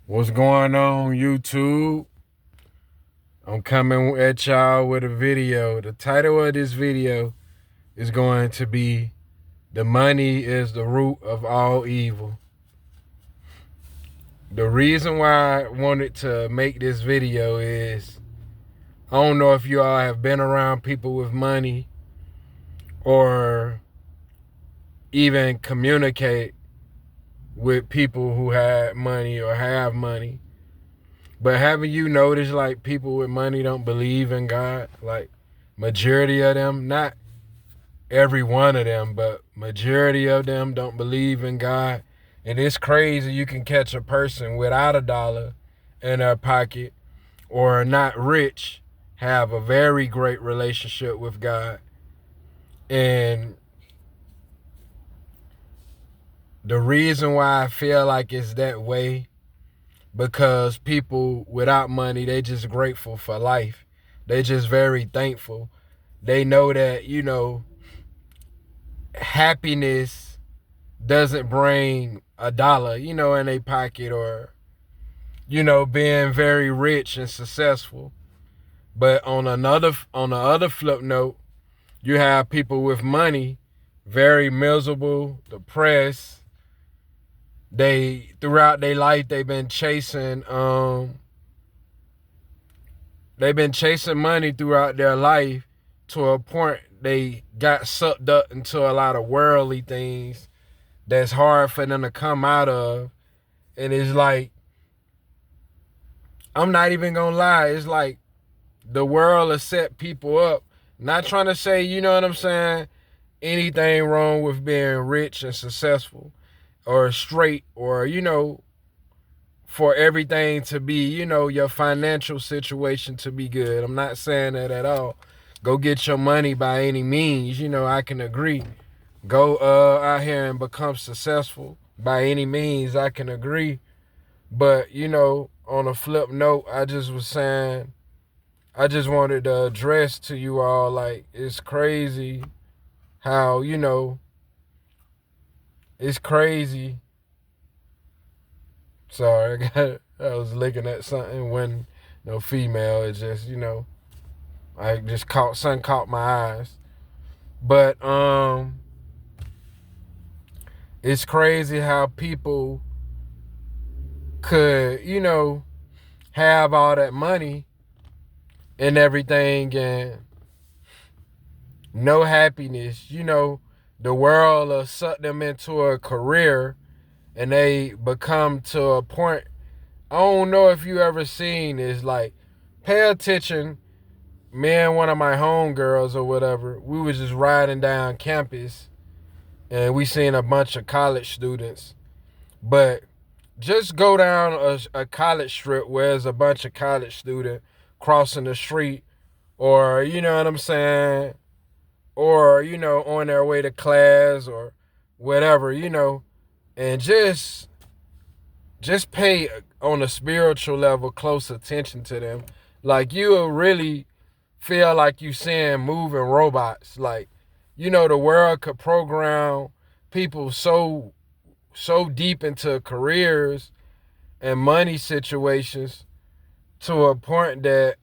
What's going on, YouTube? I'm coming at y'all with a video. The title of this video is going to be "The Money is the Root of All Evil." The reason why I wanted to make this video is I don't know if you all have been around people with money or even communicate with people who had money or have money. But haven't you noticed, like, people with money don't believe in God? Like, majority of them, not every one of them, but majority of them don't believe in God. And it's crazy you can catch a person without a dollar in their pocket or not rich, have a very great relationship with God. And the reason why I feel like it's that way, because people without money, they just grateful for life. They just very thankful. They know that, happiness doesn't bring a dollar, in their pocket, or, being very rich and successful. But on the other flip note, you have people with money, very miserable, depressed. They throughout their life they've been chasing money throughout their life to a point they got sucked up into a lot of worldly things that's hard for them to come out of. And it's like, I'm not even gonna lie, it's like the world has set people up. Not trying to say, you know what I'm saying, anything wrong with being rich and successful or straight, or, for everything to be, your financial situation to be good. I'm not saying that at all. Go get your money by any means. I can agree. Go out here and become successful by any means. I can agree. But, on a flip note, I just was saying, I just wanted to address to you all, like, it's crazy how, it's crazy. Sorry, I was looking at something when no female. It's just, I just something caught my eyes. But it's crazy how people could, have all that money and everything and no happiness. The world will suck them into a career and they become to a point. I don't know if you ever seen this, like, pay attention. Me and one of my homegirls or whatever, we was just riding down campus and we seen a bunch of college students. But just go down a college strip where there's a bunch of college students crossing the street, or, you know what I'm saying, or, on their way to class or whatever, and just pay on a spiritual level close attention to them. Like, you will really feel like you seeing moving robots. Like, the world could program people so deep into careers and money situations to a point that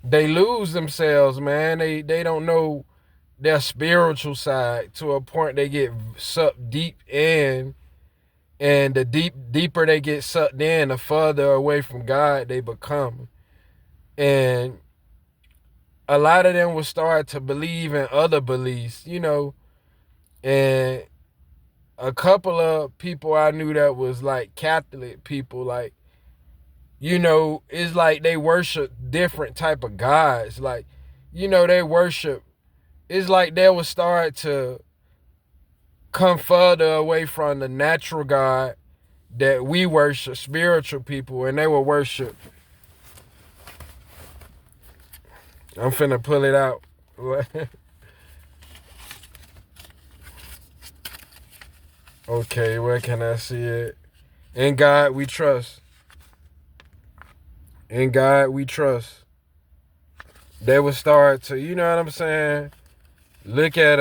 they lose themselves, man. They don't know their spiritual side, to a point they get sucked deep in. And the deeper they get sucked in, the further away from God they become. And a lot of them will start to believe in other beliefs, and a couple of people I knew that was like Catholic people, like, it's like they worship different type of gods. Like, they worship, it's like they will start to come further away from the natural God that we worship, spiritual people, and they will worship. I'm finna pull it out. Okay, where can I see it? In God we trust. In God we trust. They will start to, you know what I'm saying? Look at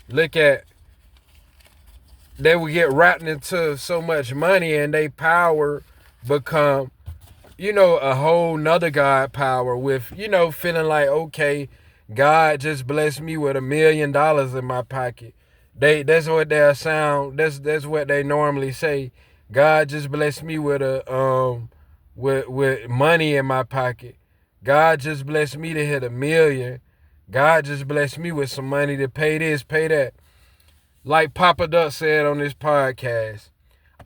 look at they would get wrapped into so much money and they power become, a whole nother God power with, feeling like, okay, God just blessed me with $1 million in my pocket. That's what they sound. That's what they normally say. God just blessed me with with money in my pocket. God just blessed me to hit 1 million. God just blessed me with some money to pay this, pay that. Like Papa Duck said on this podcast,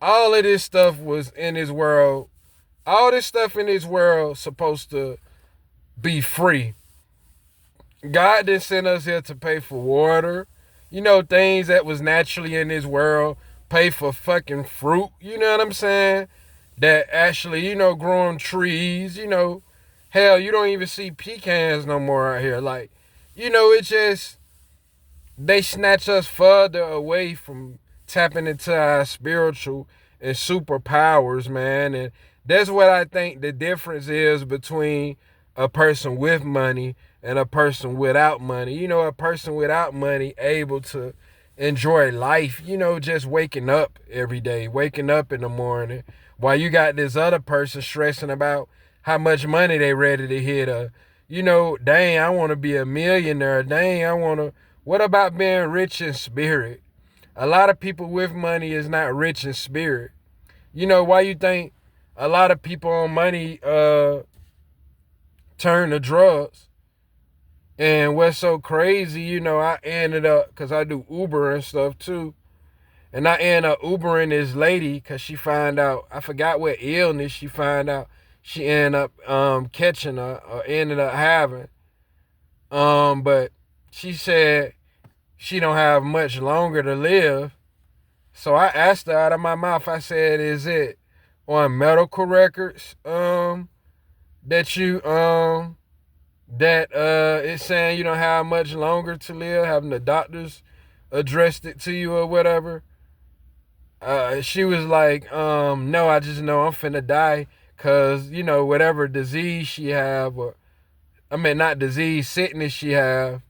all of this stuff was in this world. All this stuff in this world supposed to be free. God didn't send us here to pay for water. Things that was naturally in this world. Pay for fucking fruit. You know what I'm saying? That actually, growing trees. Hell, you don't even see pecans no more out here. Like, it just, they snatch us further away from tapping into our spiritual and superpowers, man. And that's what I think the difference is between a person with money and a person without money. A person without money able to enjoy life, just waking up every day, waking up in the morning, while you got this other person stressing about how much money they ready to hit. Dang, I want to be a millionaire. Dang, I want to. What about being rich in spirit? A lot of people with money is not rich in spirit. Why you think a lot of people on money turn to drugs? And what's so crazy, I ended up, because I do Uber and stuff too, and I ended up Ubering this lady because she found out, I forgot what illness she found out she ended up catching or ended up having. But she said she don't have much longer to live. So I asked her out of my mouth, I said, is it on medical records that you that it's saying you don't have much longer to live, having the doctors addressed it to you or whatever? She was like, no, I just know I'm finna die because, whatever disease she have, or I mean, not disease, sickness she have,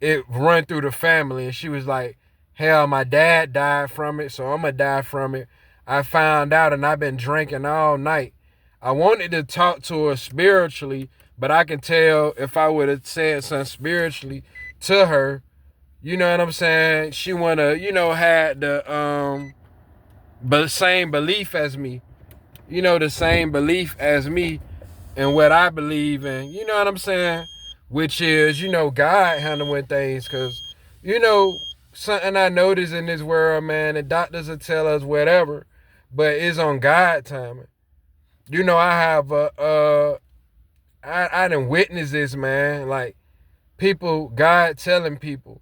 it run through the family. And she was like, hell, my dad died from it, so I'm gonna die from it. I found out and I've been drinking all night. I wanted to talk to her spiritually, but I can tell if I would have said something spiritually to her, you know what I'm saying? She wanna, had the but same belief as me. The same belief as me and what I believe in. You know what I'm saying? Which is, God handling things. Cause, something I notice in this world, man, the doctors will tell us whatever, but it's on God timing. I have I done witnessed this, man. Like people, God telling people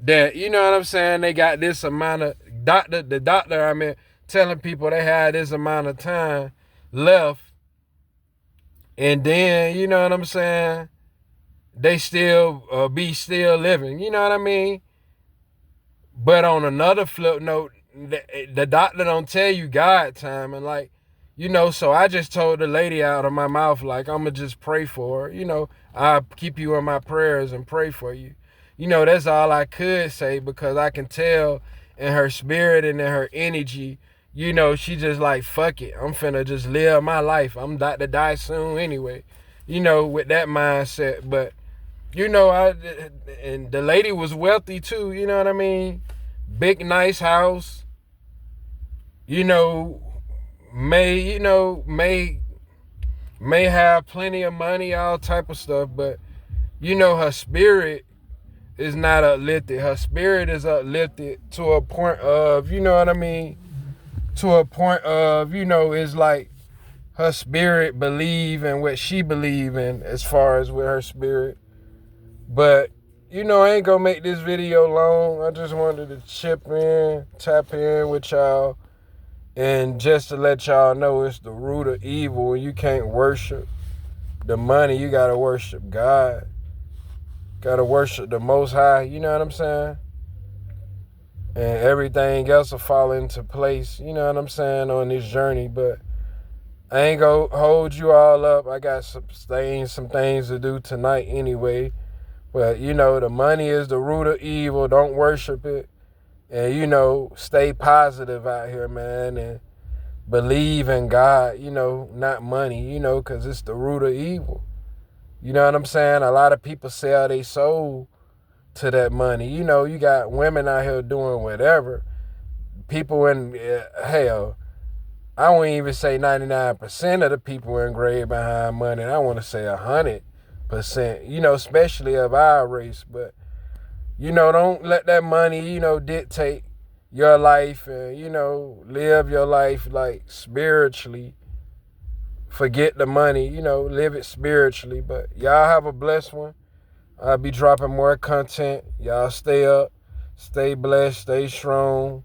that, you know what I'm saying, they got this amount of the doctor, I mean, telling people they had this amount of time left, and then, you know what I'm saying, they still be still living, you know what I mean? But on another flip note, the doctor don't tell you God time, and like, so I just told the lady out of my mouth, like, I'm gonna just pray for her, I'll keep you in my prayers and pray for you. That's all I could say, because I can tell in her spirit and in her energy, she just like, fuck it, I'm finna just live my life. I'm about to die soon anyway, with that mindset. But, and the lady was wealthy too, you know what I mean? Big, nice house, may, may have plenty of money, all type of stuff, but, her spirit is not uplifted. Her spirit is uplifted to a point of, you know what I mean? To a point of, it's like her spirit believe in what she believe in as far as with her spirit. But, I ain't gonna make this video long. I just wanted to chip in, tap in with y'all, and just to let y'all know it's the root of evil. You can't worship the money. You gotta worship God. Gotta worship the Most High, you know what I'm saying? And everything else will fall into place, you know what I'm saying, on this journey. But I ain't gonna hold you all up. I got some things to do tonight anyway. But, the money is the root of evil. Don't worship it. And, stay positive out here, man. And believe in God, not money, because it's the root of evil. You know what I'm saying? A lot of people sell their soul to that money. You got women out here doing whatever. People in, hell, I wouldn't even say 99% of the people in grave behind money. I want to say 100%, especially of our race. But, don't let that money, dictate your life and, live your life like spiritually. Forget the money, live it spiritually. But y'all have a blessed one. I'll be dropping more content. Y'all stay up, stay blessed, stay strong.